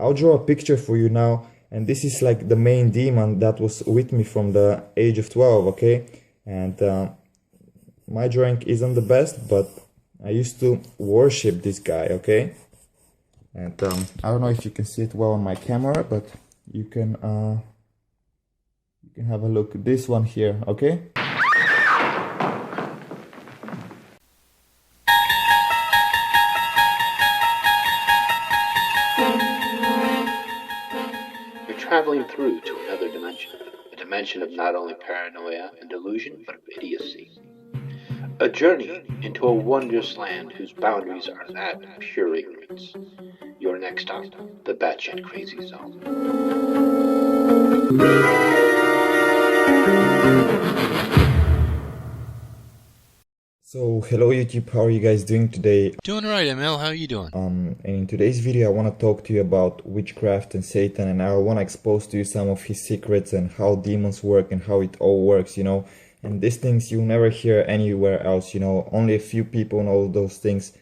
I'll draw a picture for you now, and this is like the main demon that was with me from the age of 12, okay? And my drawing isn't the best, but I used to worship this guy, okay? And I don't know if you can see it well on my camera, but you can have a look at this one here, okay? Traveling through to another dimension, a dimension of not only paranoia and delusion, but of idiocy. A journey into a wondrous land whose boundaries are that of pure ignorance. Your next stop, the BatShit Crazy Zone. So, hello YouTube, how are you guys doing today? Doing alright, Emil, how are you doing? And in today's video I want to talk to you about witchcraft and Satan, and I want to expose to you some of his secrets and how demons work and how it all works, you know. And these things you'll never hear anywhere else, you know. Only a few people know those things,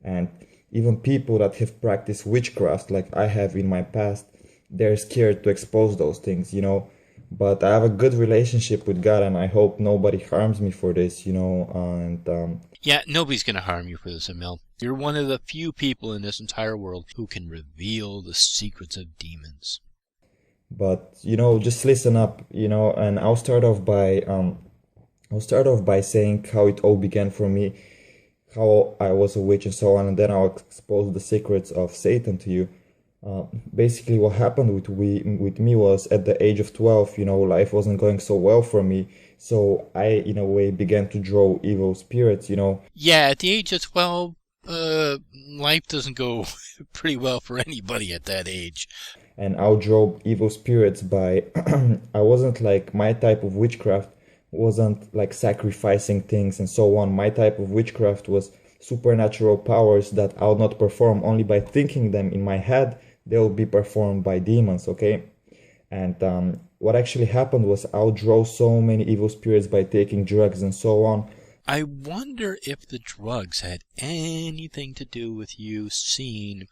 and even people that have practiced witchcraft like I have in my past, they're scared to expose those things, you know. But I have a good relationship with God, and I hope nobody harms me for this, you know. And yeah, nobody's going to harm you for this, Emil. You're one of the few people in this entire world who can reveal the secrets of demons. But you know, just listen up, you know. And I'll start off by saying how it all began for me, how I was a witch and so on, and then I'll expose the secrets of Satan to you. Basically what happened with me was at the age of 12, you know, life wasn't going so well for me, so I in a way began to draw evil spirits, you know. Yeah, at the age of 12, life doesn't go pretty well for anybody at that age. And I'll draw evil spirits by I wasn't like, my type of witchcraft wasn't like sacrificing things and so on. My type of witchcraft was supernatural powers that I'll not perform. Only by thinking them in my head, they'll be performed by demons, okay? And what actually happened was I'll draw so many evil spirits by taking drugs and so on. I wonder if the drugs had anything to do with you seeing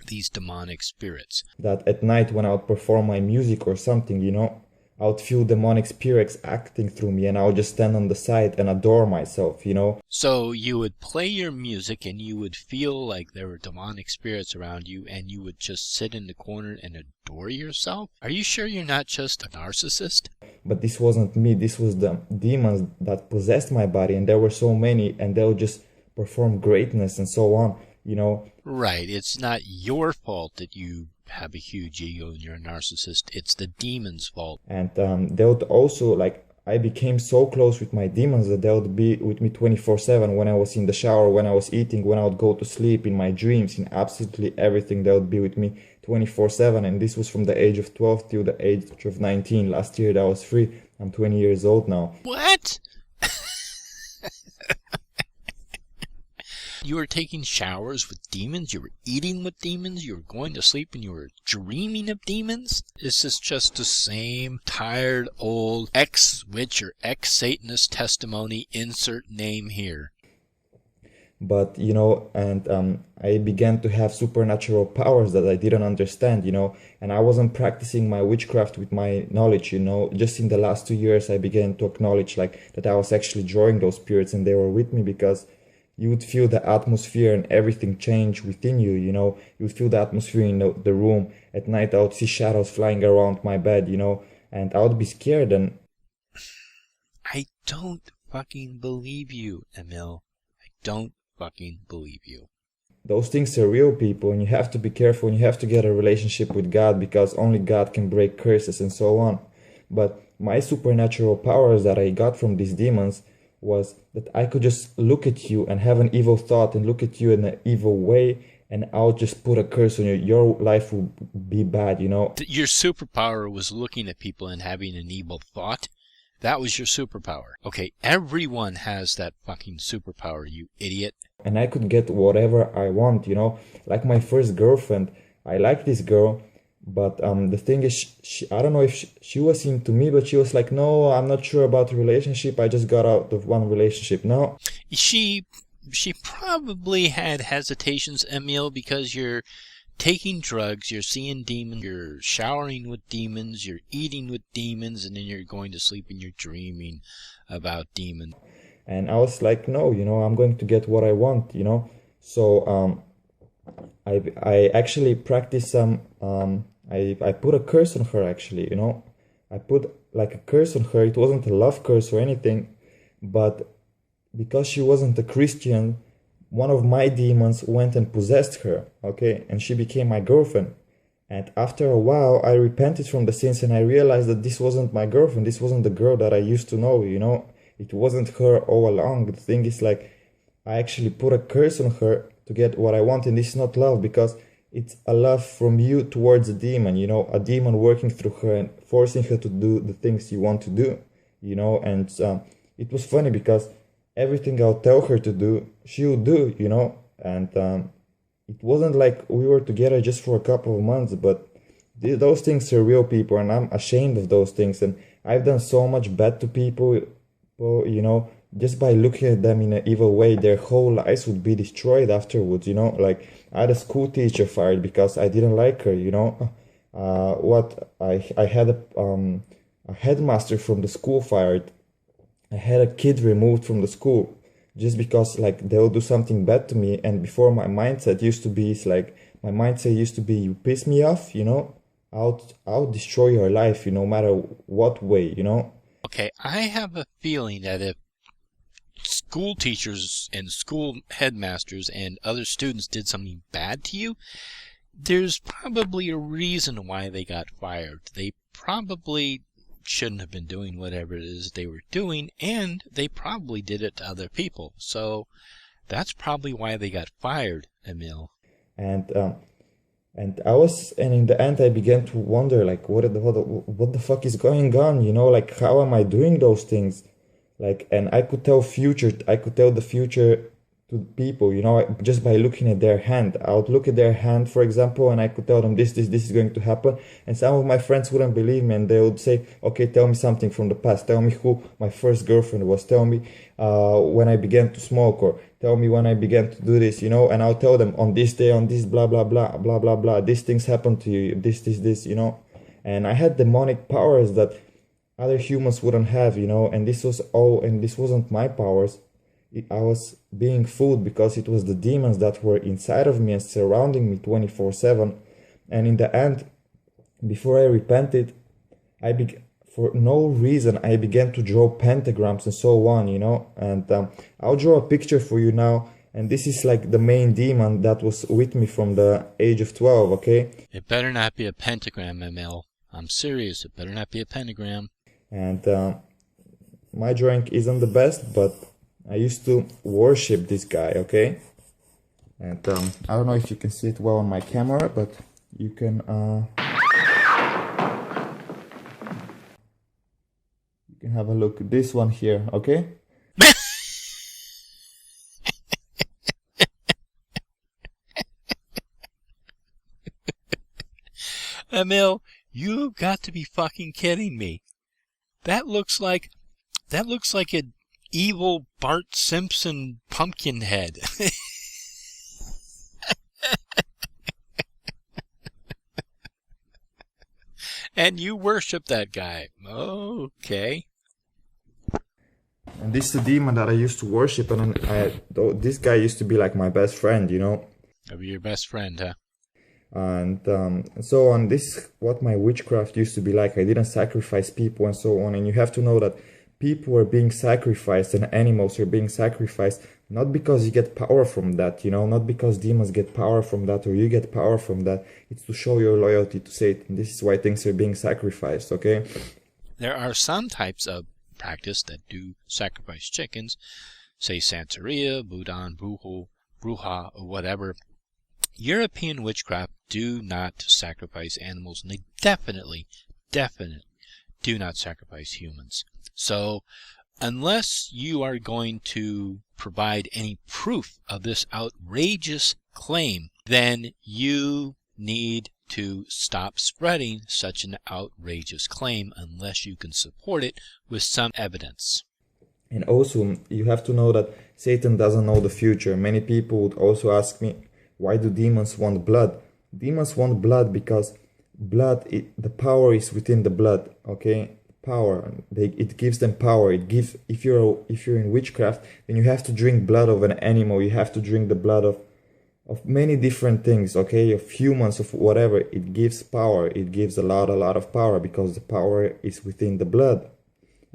these demonic spirits. That at night when I would perform my music or something, you know, I would feel demonic spirits acting through me, and I would just stand on the side and adore myself, you know. So you would play your music and you would feel like there were demonic spirits around you, and you would just sit in the corner and adore yourself? Are you sure you're not just a narcissist? But this wasn't me, this was the demons that possessed my body, and there were so many, and they'll just perform greatness and so on, you know. Right, it's not your fault that you have a huge ego and you're a narcissist. It's the demon's fault. And they would also, like, I became so close with my demons that they would be with me 24/7 when I was in the shower, when I was eating, when I would go to sleep, in my dreams, in absolutely everything. They would be with me 24/7, and this was from the age of 12 till the age of 19. Last year that was free. I'm 20 years old now. What? You were taking showers with demons, you were eating with demons, you were going to sleep and you were dreaming of demons? Is this just the same tired old ex-witch or ex-Satanist testimony, insert name here? But, you know, and I began to have supernatural powers that I didn't understand, you know, and I wasn't practicing my witchcraft with my knowledge, you know. Just in the last 2 years I began to acknowledge, like, that I was actually drawing those spirits and they were with me, because you would feel the atmosphere and everything change within you, you know. You would feel the atmosphere in the room. At night I would see shadows flying around my bed, you know, and I would be scared. And I don't fucking believe you, Emil. I don't fucking believe you. Those things are real, people, and you have to be careful, and you have to get a relationship with God, because only God can break curses and so on. But my supernatural powers that I got from these demons was that I could just look at you and have an evil thought and look at you in an evil way, and I'll just put a curse on you. Your life will be bad, you know. Your superpower was looking at people and having an evil thought? That was your superpower. Okay, everyone has that fucking superpower, you idiot. And I could get whatever I want, you know. Like my first girlfriend, I liked this girl, but the thing is, I don't know if she was into me, but she was like, no, I'm not sure about the relationship. I just got out of one relationship now. She probably had hesitations, Emil, because you're taking drugs, you're seeing demons, you're showering with demons, you're eating with demons, and then you're going to sleep and you're dreaming about demons. And I was like, no, I'm going to get what I want, So I actually practiced some. I put a curse on her actually, I put like a curse on her. It wasn't a love curse or anything, but because she wasn't a Christian, one of my demons went and possessed her, okay, and she became my girlfriend. And after a while, I repented from the sins and I realized that this wasn't my girlfriend. This wasn't the girl that I used to know, It wasn't her all along. The thing is, like, I actually put a curse on her to get what I want, and this is not love, because it's a love from you towards a demon, a demon working through her and forcing her to do the things you want to do, and it was funny because everything I'll tell her to do, she'll do, and it wasn't like we were together just for a couple of months, but those things are real, people, and I'm ashamed of those things, and I've done so much bad to people, just by looking at them in an evil way, their whole lives would be destroyed afterwards, like I had a school teacher fired because I didn't like her, I had a headmaster from the school fired. I had a kid removed from the school just because, like, they'll do something bad to me. And before, my mindset used to be, you piss me off, I'll destroy your life, no matter what way, Okay, I have a feeling that if school teachers and school headmasters and other students did something bad to you, there's probably a reason why they got fired. They probably shouldn't have been doing whatever it is they were doing, and they probably did it to other people. So that's probably why they got fired, Emil. And in the end I began to wonder, like, what the fuck is going on, like, how am I doing those things? Like, and I could tell the future to people, just by looking at their hand. I would look at their hand, for example, and I could tell them this is going to happen. And some of my friends wouldn't believe me, and they would say, okay, tell me something from the past. Tell me who my first girlfriend was. Tell me when I began to smoke, or tell me when I began to do this, and I'll tell them on this day, on this blah, blah, blah, blah, blah, blah. These things happened to you, this, And I had demonic powers that other humans wouldn't have, and this wasn't my powers. I was being fooled because it was the demons that were inside of me and surrounding me 24/7. And in the end, before I repented, for no reason, I began to draw pentagrams and so on, And I'll draw a picture for you now. And this is like the main demon that was with me from the age of 12, okay? It better not be a pentagram, Emil. I'm serious. It better not be a pentagram. And my drawing isn't the best, but I used to worship this guy, okay? And I don't know if you can see it well on my camera, but you can have a look at this one here, okay? Emil, you got to be fucking kidding me. That looks like an evil Bart Simpson pumpkin head. And you worship that guy. Okay. And this is the demon that I used to worship, and this guy used to be like my best friend, Your best friend, huh? And so on. This is what my witchcraft used to be like. I didn't sacrifice people and so on. And you have to know that people are being sacrificed and animals are being sacrificed, not because you get power from that, not because demons get power from that or you get power from that. It's to show your loyalty to Satan. This is why things are being sacrificed, okay? There are some types of practice that do sacrifice chickens, say Santeria, Budan, Bruja, or whatever. European witchcraft do not sacrifice animals, and they definitely do not sacrifice humans. So, unless you are going to provide any proof of this outrageous claim, then you need to stop spreading such an outrageous claim unless you can support it with some evidence. And also, you have to know that Satan doesn't know the future. Many people would also ask me, why do demons want blood? Demons want blood because the power is within the blood. Okay, power. It gives them power. It gives, if you're in witchcraft, then you have to drink blood of an animal. You have to drink the blood of many different things. Okay, of humans, of whatever. It gives power. It gives a lot of power because the power is within the blood.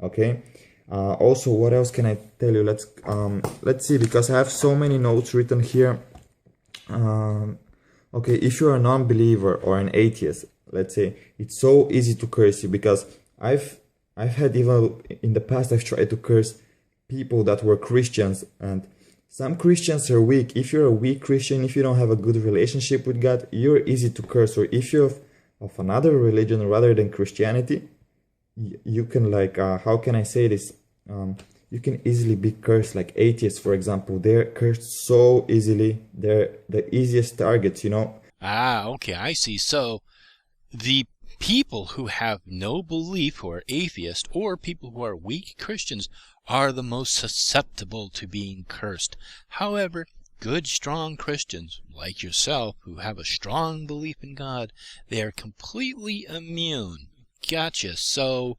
Okay. Also, what else can I tell you? Let's see, because I have so many notes written here. Okay, if you're a non-believer or an atheist, let's say, it's so easy to curse you, because I've had, even in the past, I've tried to curse people that were Christians, and some Christians are weak. If you're a weak Christian, if you don't have a good relationship with God, you're easy to curse. Or if you're of another religion rather than Christianity, you can, like, how can I say this? You can easily be cursed. Like atheists, for example, they're cursed so easily. They're the easiest targets, you know. Okay, I see. So the people who have no belief, who are atheists, or people who are weak Christians, are the most susceptible to being cursed. However, good, strong Christians, like yourself, who have a strong belief in God, they are completely immune. Gotcha. So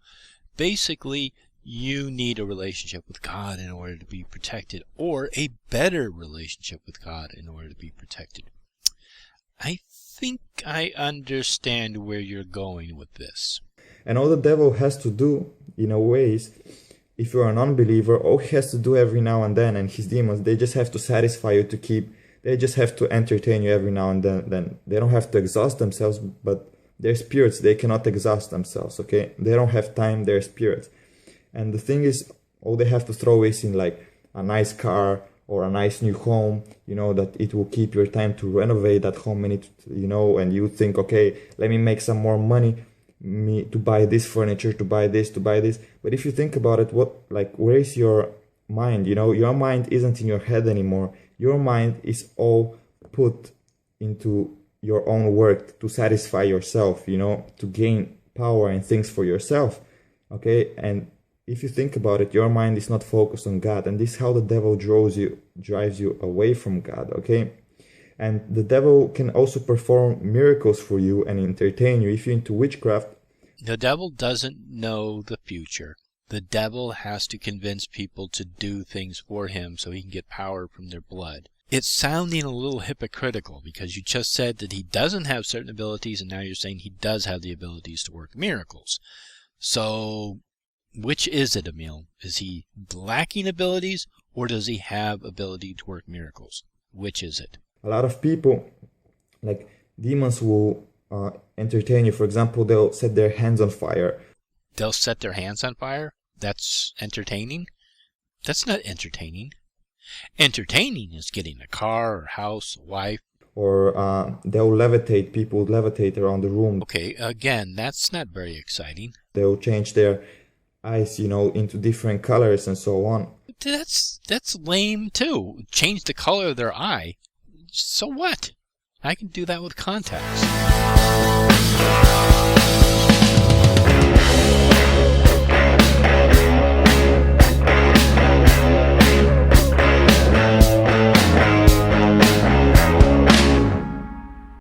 basically, you need a relationship with God in order to be protected, or a better relationship with God in order to be protected. I think I understand where you're going with this. And all the devil has to do, in a way, is, if you're an unbeliever, all he has to do every now and then, and his demons, they just have to satisfy you, they just have to entertain you every now and then. They don't have to exhaust themselves, but they're spirits, they cannot exhaust themselves, okay? They don't have time, they're spirits. And the thing is, all they have to throw is in, like, a nice car or a nice new home, you know, that it will keep your time to renovate that home, and and you think, okay, let me make some more money to buy this furniture, to buy this. But if you think about it, where is your mind? You know, your mind isn't in your head anymore. Your mind is all put into your own work to satisfy yourself, you know, to gain power and things for yourself. Okay, and if you think about it, your mind is not focused on God, and this is how the devil drives you away from God, okay? And the devil can also perform miracles for you and entertain you. If you're into witchcraft, the devil doesn't know the future. The devil has to convince people to do things for him so he can get power from their blood. It's sounding a little hypocritical, because you just said that he doesn't have certain abilities, and now you're saying he does have the abilities to work miracles. So which is it, Emil? Is he lacking abilities, or does he have ability to work miracles? Which is it? A lot of people, like demons, will entertain you. For example, they'll set their hands on fire. They'll set their hands on fire? That's entertaining? That's not entertaining. Entertaining is getting a car or house, a wife. Or they'll levitate. People levitate around the room. Okay, again, that's not very exciting. They'll change their eyes, you know, into different colors and so on. That's lame too. Change the color of their eye. So what? I can do that with contacts.